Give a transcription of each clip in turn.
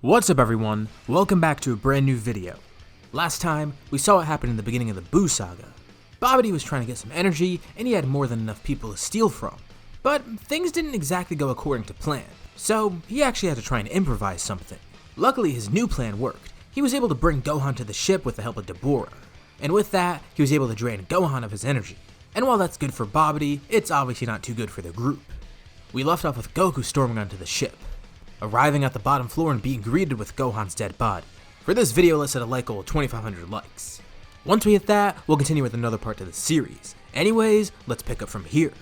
What's up everyone, welcome back to a brand new video. Last time, we saw what happened in the beginning of the Buu saga. Babidi was trying to get some energy and he had more than enough people to steal from. But things didn't exactly go according to plan, so he actually had to try and improvise something. Luckily his new plan worked. He was able to bring Gohan to the ship with the help of Dabura. And with that, he was able to drain Gohan of his energy. And while that's good for Babidi, it's obviously not too good for the group. We left off with Goku storming onto the ship, arriving at the bottom floor and being greeted with Gohan's dead body. For this video, let's set a like goal of 2,500 likes. Once we hit that, we'll continue with another part to the series. Anyways, let's pick up from here.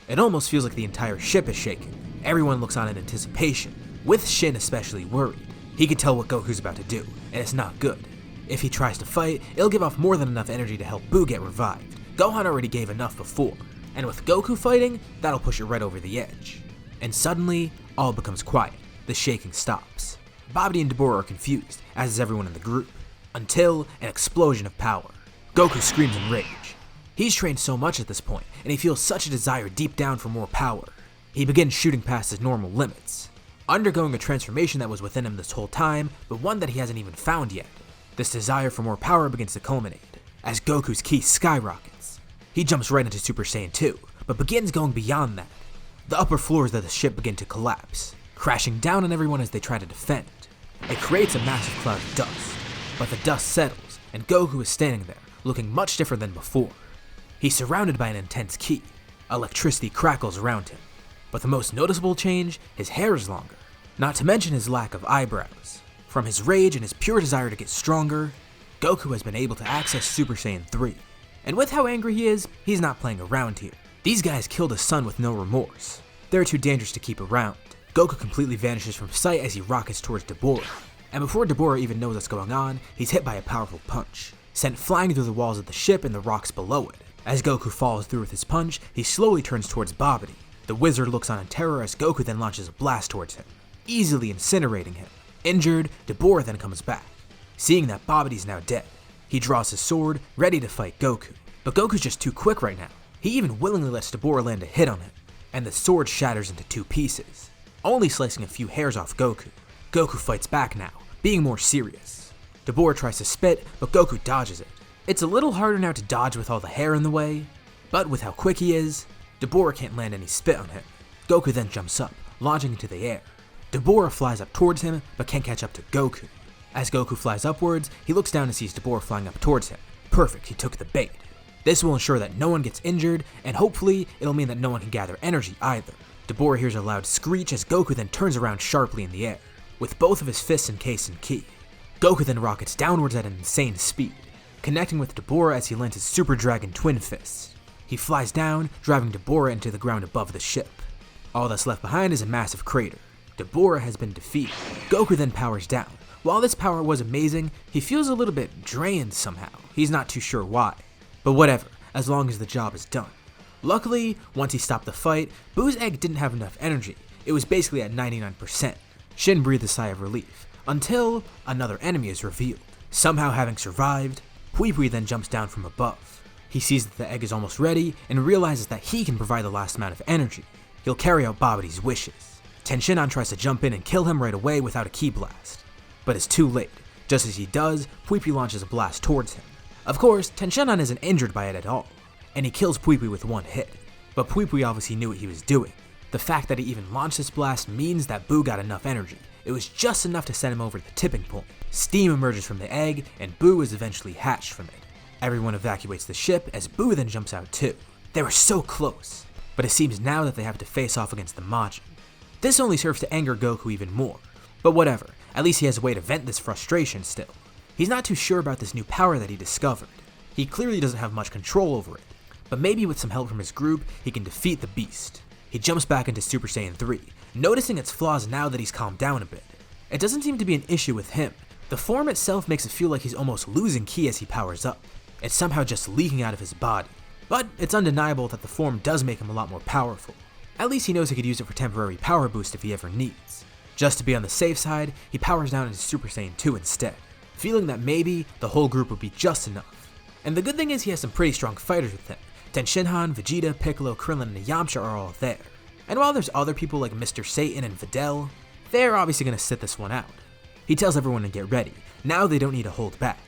It almost feels like the entire ship is shaking. Everyone looks on in anticipation, with Shin especially worried. He can tell what Goku's about to do, and it's not good. If he tries to fight, it'll give off more than enough energy to help Buu get revived. Gohan already gave enough before, and with Goku fighting, that'll push it right over the edge. And suddenly, all becomes quiet. The shaking stops. Babidi and Dabura are confused, as is everyone in the group, until an explosion of power. Goku screams in rage. He's trained so much at this point, and he feels such a desire deep down for more power. He begins shooting past his normal limits, undergoing a transformation that was within him this whole time, but one that he hasn't even found yet. This desire for more power begins to culminate, as Goku's ki skyrockets. He jumps right into Super Saiyan 2, but begins going beyond that. The upper floors of the ship begin to collapse, crashing down on everyone as they try to defend. It creates a massive cloud of dust, but the dust settles, and Goku is standing there, looking much different than before. He's surrounded by an intense ki. Electricity crackles around him, but the most noticeable change, his hair is longer, not to mention his lack of eyebrows. From his rage and his pure desire to get stronger, Goku has been able to access Super Saiyan 3. And with how angry he is, he's not playing around here. These guys killed his son with no remorse. They're too dangerous to keep around. Goku completely vanishes from sight as he rockets towards Dabura, and before Dabura even knows what's going on, he's hit by a powerful punch, sent flying through the walls of the ship and the rocks below it. As Goku follows through with his punch, he slowly turns towards Babidi. The wizard looks on in terror as Goku then launches a blast towards him, easily incinerating him. Injured, Dabura then comes back. Seeing that Babidi's now dead, he draws his sword, ready to fight Goku. But Goku's just too quick right now. He even willingly lets Dabura land a hit on him, and the sword shatters into two pieces, only slicing a few hairs off Goku. Goku fights back now, being more serious. Dabura tries to spit, but Goku dodges it. It's a little harder now to dodge with all the hair in the way, but with how quick he is, Dabura can't land any spit on him. Goku then jumps up, launching into the air. Dabura flies up towards him, but can't catch up to Goku. As Goku flies upwards, he looks down and sees Dabura flying up towards him. Perfect, he took the bait. This will ensure that no one gets injured, and hopefully, it'll mean that no one can gather energy either. Dabura hears a loud screech as Goku then turns around sharply in the air, with both of his fists encased in ki. Goku then rockets downwards at an insane speed, connecting with Dabura as he lands his Super Dragon Twin Fist. He flies down, driving Dabura into the ground above the ship. All that's left behind is a massive crater. Dabura has been defeated. Goku then powers down. While this power was amazing, he feels a little bit drained somehow. He's not too sure why. But whatever, as long as the job is done. Luckily, once he stopped the fight, Buu's egg didn't have enough energy. It was basically at 99%. Shin breathed a sigh of relief, until another enemy is revealed. Somehow having survived, Pui then jumps down from above. He sees that the egg is almost ready, and realizes that he can provide the last amount of energy. He'll carry out Babidi's wishes. Tenshinhan tries to jump in and kill him right away without a ki blast, but it's too late. Just as he does, Pui launches a blast towards him. Of course, Tenshinhan isn't injured by it at all, and he kills Pui with one hit. But Pui obviously knew what he was doing. The fact that he even launched this blast means that Buu got enough energy. It was just enough to send him over the tipping point. Steam emerges from the egg, and Buu is eventually hatched from it. Everyone evacuates the ship as Buu then jumps out too. They were so close, but it seems now that they have to face off against the Majin. This only serves to anger Goku even more. But whatever, at least he has a way to vent this frustration still. He's not too sure about this new power that he discovered. He clearly doesn't have much control over it, but maybe with some help from his group, he can defeat the beast. He jumps back into Super Saiyan 3, noticing its flaws now that he's calmed down a bit. It doesn't seem to be an issue with him. The form itself makes it feel like he's almost losing ki as he powers up. It's somehow just leaking out of his body. But it's undeniable that the form does make him a lot more powerful. At least he knows he could use it for temporary power boost if he ever needs. Just to be on the safe side, he powers down into Super Saiyan 2 instead, feeling that maybe the whole group would be just enough. And the good thing is he has some pretty strong fighters with him. Tenshinhan, Vegeta, Piccolo, Krillin, and Yamcha are all there. And while there's other people like Mr. Satan and Videl, they're obviously going to sit this one out. He tells everyone to get ready. Now they don't need to hold back.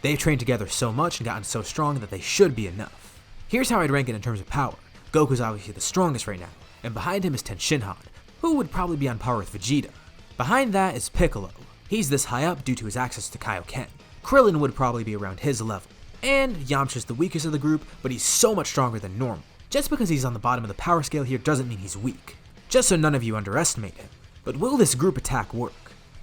They've trained together so much and gotten so strong that they should be enough. Here's how I'd rank it in terms of power. Goku's obviously the strongest right now, and behind him is Tenshinhan, who would probably be on par with Vegeta. Behind that is Piccolo. He's this high up due to his access to Kaioken. Krillin would probably be around his level. And Yamcha's the weakest of the group, but he's so much stronger than normal. Just because he's on the bottom of the power scale here doesn't mean he's weak. Just so none of you underestimate him. But will this group attack work?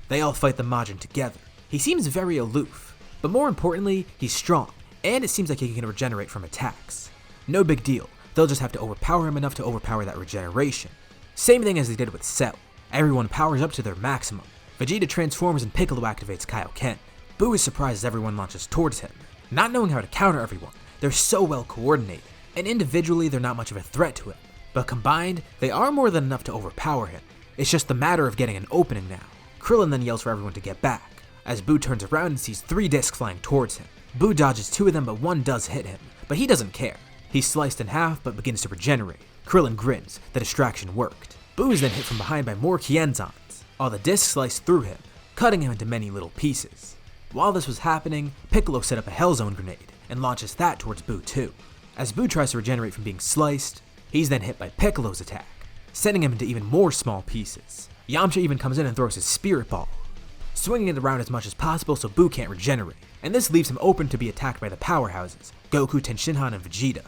They all fight the Majin together. He seems very aloof, but more importantly, he's strong, and it seems like he can regenerate from attacks. No big deal, they'll just have to overpower him enough to overpower that regeneration. Same thing as they did with Cell. Everyone powers up to their maximum. Vegeta transforms and Piccolo activates Kaioken. Buu is surprised as everyone launches towards him. Not knowing how to counter everyone, they're so well coordinated, and individually they're not much of a threat to him. But combined, they are more than enough to overpower him. It's just a matter of getting an opening now. Krillin then yells for everyone to get back, as Buu turns around and sees 3 discs flying towards him. Buu dodges 2 of them, but 1 does hit him, but he doesn't care. He's sliced in half, but begins to regenerate. Krillin grins, the distraction worked. Buu is then hit from behind by more Kienzans. All the discs slice through him, cutting him into many little pieces. While this was happening, Piccolo set up a Hell Zone grenade, and launches that towards Buu too. As Buu tries to regenerate from being sliced, he's then hit by Piccolo's attack, sending him into even more small pieces. Yamcha even comes in and throws his Spirit Ball, swinging it around as much as possible so Buu can't regenerate, and this leaves him open to be attacked by the powerhouses, Goku, Tenshinhan, and Vegeta.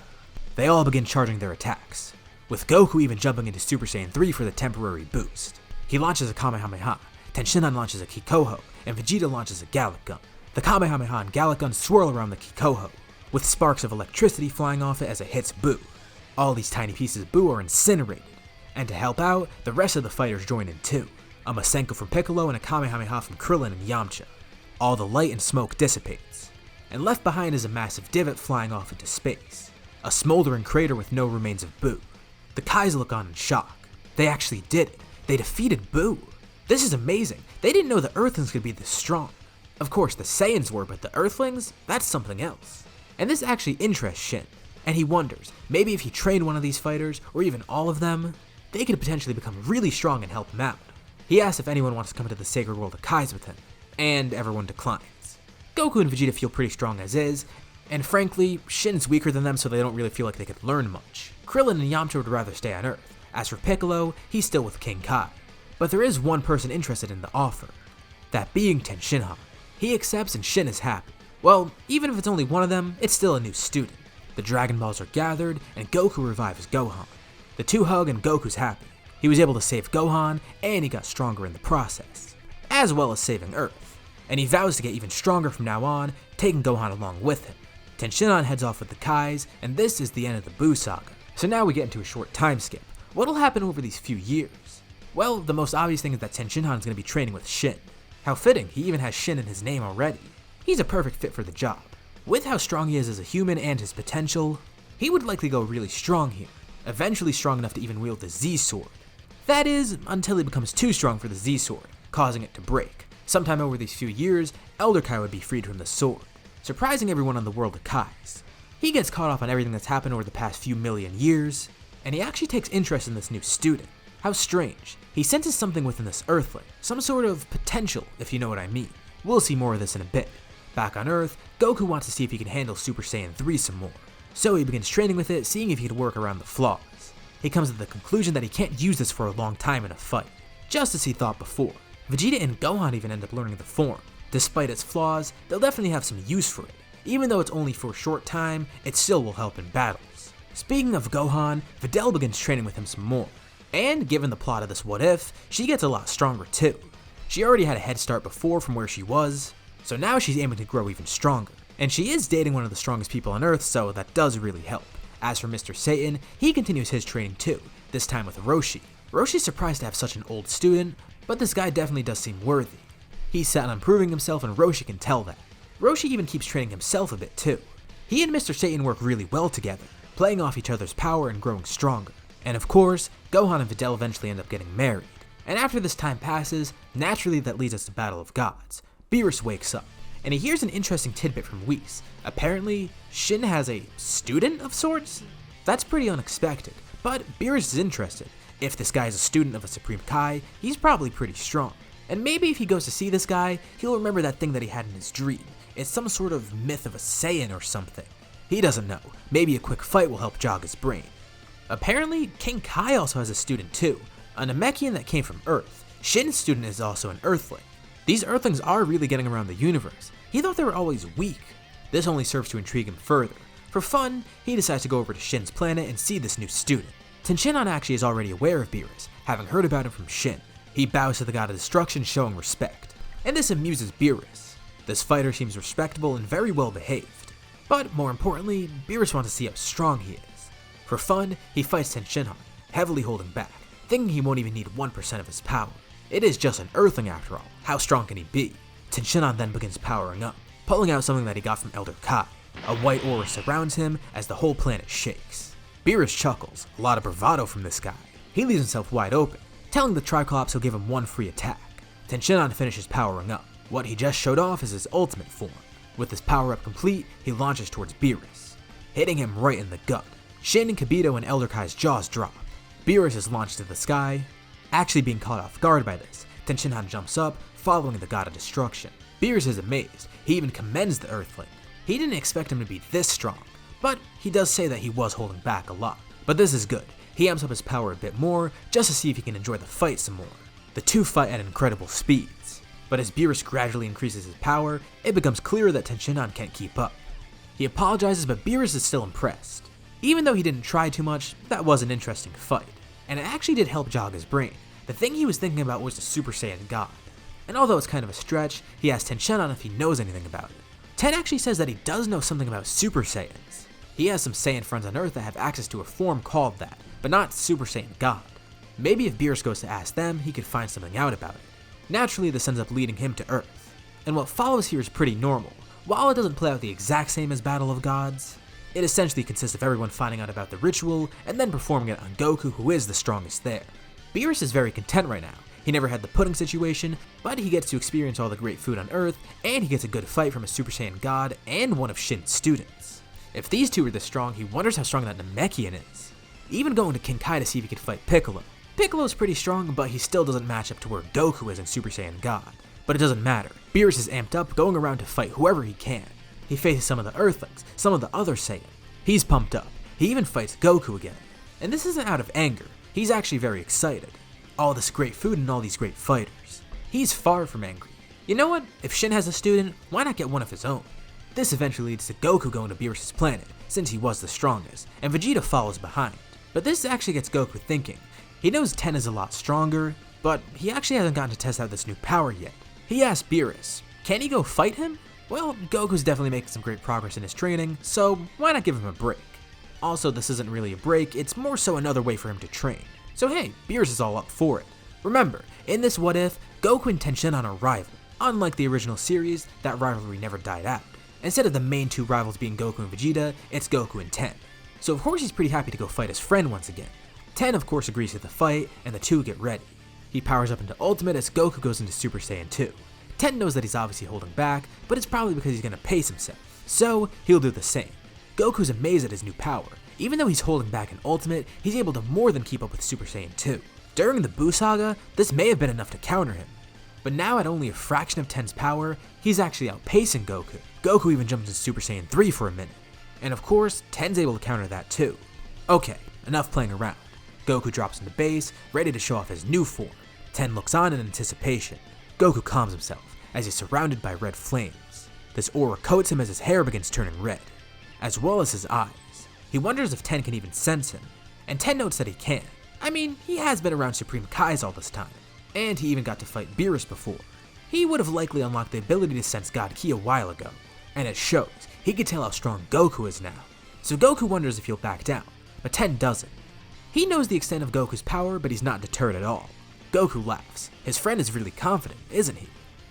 They all begin charging their attacks, with Goku even jumping into Super Saiyan 3 for the temporary boost. He launches a Kamehameha, Tenshinhan launches a Kikoho, and Vegeta launches a Gallic Gun. The Kamehameha and Gallic Gun swirl around the Kikoho, with sparks of electricity flying off it as it hits Buu. All these tiny pieces of Buu are incinerated, and to help out, the rest of the fighters join in too. A Masenko from Piccolo and a Kamehameha from Krillin and Yamcha. All the light and smoke dissipates, and left behind is a massive divot flying off into space. A smoldering crater with no remains of Buu. The Kais look on in shock. They actually did it. They defeated Buu. This is amazing. They didn't know the Earthlings could be this strong. Of course, the Saiyans were, but the Earthlings? That's something else. And this actually interests Shin, and he wonders, maybe if he trained one of these fighters, or even all of them, they could potentially become really strong and help him out. He asks if anyone wants to come into the sacred world of Kais with him, and everyone declines. Goku and Vegeta feel pretty strong as is, and frankly, Shin's weaker than them so they don't really feel like they could learn much. Krillin and Yamcha would rather stay on Earth. As for Piccolo, he's still with King Kai. But there is one person interested in the offer, that being Tenshinhan. He accepts and Shin is happy. Well, even if it's only one of them, it's still a new student. The Dragon Balls are gathered, and Goku revives Gohan. The two hug and Goku's happy. He was able to save Gohan, and he got stronger in the process, as well as saving Earth. And he vows to get even stronger from now on, taking Gohan along with him. Tenshinhan heads off with the Kais, and this is the end of the Buu saga. So now we get into a short time skip. What'll happen over these few years? Well, the most obvious thing is that Tenshinhan is going to be training with Shin. How fitting, he even has Shin in his name already. He's a perfect fit for the job. With how strong he is as a human and his potential, he would likely go really strong here, eventually strong enough to even wield the Z-Sword. That is, until he becomes too strong for the Z-Sword, causing it to break. Sometime over these few years, Elder Kai would be freed from the sword, surprising everyone on the world of Kais. He gets caught up on everything that's happened over the past few million years, and he actually takes interest in this new student. How strange. He senses something within this Earthling, some sort of potential, if you know what I mean. We'll see more of this in a bit. Back on Earth, Goku wants to see if he can handle Super Saiyan 3 some more, so he begins training with it, seeing if he could work around the flaws. He comes to the conclusion that he can't use this for a long time in a fight, just as he thought before. Vegeta and Gohan even end up learning the form. Despite its flaws, they'll definitely have some use for it. Even though it's only for a short time, it still will help in battles. Speaking of Gohan, Videl begins training with him some more. And given the plot of this What If, she gets a lot stronger too. She already had a head start before from where she was, so now she's aiming to grow even stronger. And she is dating one of the strongest people on Earth, so that does really help. As for Mr. Satan, he continues his training too, this time with Roshi. Roshi's surprised to have such an old student, but this guy definitely does seem worthy. He's set on improving himself and Roshi can tell that. Roshi even keeps training himself a bit too. He and Mr. Satan work really well together, playing off each other's power and growing stronger. And of course, Gohan and Videl eventually end up getting married. And after this time passes, naturally that leads us to Battle of Gods. Beerus wakes up, and he hears an interesting tidbit from Whis. Apparently, Shin has a student of sorts? That's pretty unexpected, but Beerus is interested. If this guy is a student of a Supreme Kai, he's probably pretty strong. And maybe if he goes to see this guy, he'll remember that thing that he had in his dream. It's some sort of myth of a Saiyan or something. He doesn't know. Maybe a quick fight will help jog his brain. Apparently, King Kai also has a student too, a Namekian that came from Earth. Shin's student is also an Earthling. These Earthlings are really getting around the universe. He thought they were always weak. This only serves to intrigue him further. For fun, he decides to go over to Shin's planet and see this new student. Tenshinhan actually is already aware of Beerus, having heard about him from Shin. He bows to the god of destruction, showing respect. And this amuses Beerus. This fighter seems respectable and very well behaved. But more importantly, Beerus wants to see how strong he is. For fun, he fights Tenshinhan, heavily holding back, thinking he won't even need 1% of his power. It is just an Earthling after all. How strong can he be? Tenshinhan then begins powering up, pulling out something that he got from Elder Kai. A white aura surrounds him as the whole planet shakes. Beerus chuckles, a lot of bravado from this guy. He leaves himself wide open, telling the Triclops he'll give him one free attack. Tenshinhan finishes powering up. What he just showed off is his ultimate form. With his power up complete, he launches towards Beerus, hitting him right in the gut. Shin and Kibito and Elder Kai's jaws drop. Beerus is launched to the sky. Actually being caught off guard by this, Tenshinhan jumps up, following the god of destruction. Beerus is amazed. He even commends the Earthling. He didn't expect him to be this strong, but he does say that he was holding back a lot. But this is good. He amps up his power a bit more, just to see if he can enjoy the fight some more. The two fight at incredible speeds. But as Beerus gradually increases his power, it becomes clear that Tenshinhan can't keep up. He apologizes, but Beerus is still impressed. Even though he didn't try too much, that was an interesting fight. And it actually did help jog his brain. The thing he was thinking about was the Super Saiyan God. And although it's kind of a stretch, he asks Tenshinhan if he knows anything about it. Ten actually says that he does know something about Super Saiyans. He has some Saiyan friends on Earth that have access to a form called that, but not Super Saiyan God. Maybe if Beerus goes to ask them, he could find something out about it. Naturally, this ends up leading him to Earth. And what follows here is pretty normal. While it doesn't play out the exact same as Battle of Gods, it essentially consists of everyone finding out about the ritual and then performing it on Goku, who is the strongest there. Beerus is very content right now. He never had the pudding situation, but he gets to experience all the great food on Earth, and he gets a good fight from a Super Saiyan God and one of Shin's students. If these two are this strong, he wonders how strong that Namekian is. Even going to King Kai to see if he can fight Piccolo. Piccolo's pretty strong, but he still doesn't match up to where Goku is in Super Saiyan God. But it doesn't matter. Beerus is amped up, going around to fight whoever he can. He faces some of the Earthlings, some of the other Saiyan. He's pumped up. He even fights Goku again. And this isn't out of anger. He's actually very excited. All this great food and all these great fighters. He's far from angry. You know what? If Shin has a student, why not get one of his own? This eventually leads to Goku going to Beerus' planet, since he was the strongest, and Vegeta follows behind. But this actually gets Goku thinking. He knows Ten is a lot stronger, but he actually hasn't gotten to test out this new power yet. He asks Beerus, can he go fight him? Well, Goku's definitely making some great progress in his training, so why not give him a break? Also, this isn't really a break, it's more so another way for him to train. So hey, Beerus is all up for it. Remember, in this What If, Goku and Tenshinhan are rival. Unlike the original series, that rivalry never died out. Instead of the main two rivals being Goku and Vegeta, it's Goku and Ten. So of course he's pretty happy to go fight his friend once again. Ten of course agrees to the fight, and the two get ready. He powers up into Ultimate as Goku goes into Super Saiyan 2. Ten knows that he's obviously holding back, but it's probably because he's gonna pace himself. So he'll do the same. Goku's amazed at his new power. Even though he's holding back in Ultimate, he's able to more than keep up with Super Saiyan 2. During the Buu saga, this may have been enough to counter him. But now at only a fraction of Ten's power, he's actually outpacing Goku. Goku even jumps into Super Saiyan 3 for a minute. And of course, Ten's able to counter that too. Okay, enough playing around. Goku drops into base, ready to show off his new form. Ten looks on in anticipation. Goku calms himself, as he's surrounded by red flames. This aura coats him as his hair begins turning red, as well as his eyes. He wonders if Ten can even sense him, and Ten notes that he can. I mean, he has been around Supreme Kais all this time, and he even got to fight Beerus before. He would have likely unlocked the ability to sense God Ki a while ago, and it shows. He can tell how strong Goku is now. So Goku wonders if he'll back down, but Ten doesn't. He knows the extent of Goku's power, but he's not deterred at all. Goku laughs. His friend is really confident, isn't he?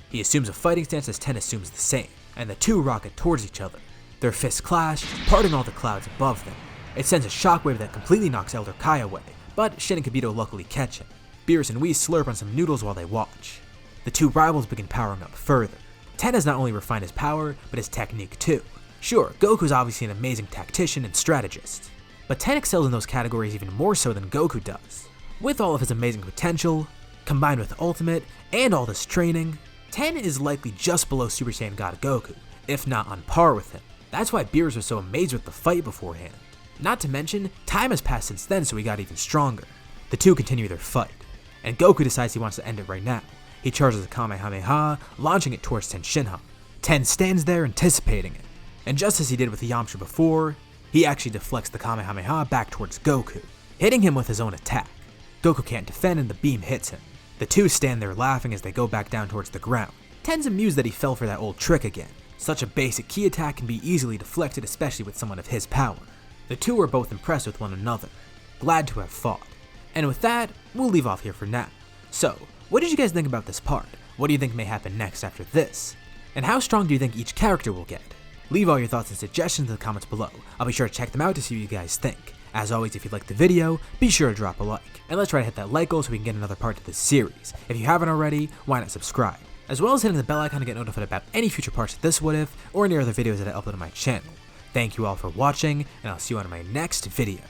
He assumes a fighting stance as Ten assumes the same, and the two rocket towards each other. Their fists clash, parting all the clouds above them. It sends a shockwave that completely knocks Elder Kai away, but Shin and Kibito luckily catch him. Beerus and Whis slurp on some noodles while they watch. The two rivals begin powering up further. Ten has not only refined his power, but his technique too. Sure, Goku's obviously an amazing tactician and strategist, but Ten excels in those categories even more so than Goku does. With all of his amazing potential Combined with Ultimate and all this training, Ten is likely just below Super Saiyan God Goku, if not on par with him. That's why Beerus was so amazed with the fight beforehand. Not to mention, time has passed since then, so he got even stronger. The two continue their fight, and Goku decides he wants to end it right now. He charges a Kamehameha, launching it towards Tenshinhan. Ten stands there anticipating it, and just as he did with the Yamcha before, he actually deflects the Kamehameha back towards Goku, hitting him with his own attack. Goku can't defend and the beam hits him. The two stand there laughing as they go back down towards the ground. Ten's amused that he fell for that old trick again. Such a basic ki attack can be easily deflected, especially with someone of his power. The two are both impressed with one another, glad to have fought. And with that, we'll leave off here for now. So, what did you guys think about this part? What do you think may happen next after this? And how strong do you think each character will get? Leave all your thoughts and suggestions in the comments below. I'll be sure to check them out to see what you guys think. As always, if you liked the video, be sure to drop a like. And let's try to hit that like goal so we can get another part to this series. If you haven't already, why not subscribe? As well as hitting the bell icon to get notified about any future parts of this What If, or any other videos that I upload on my channel. Thank you all for watching, and I'll see you on my next video.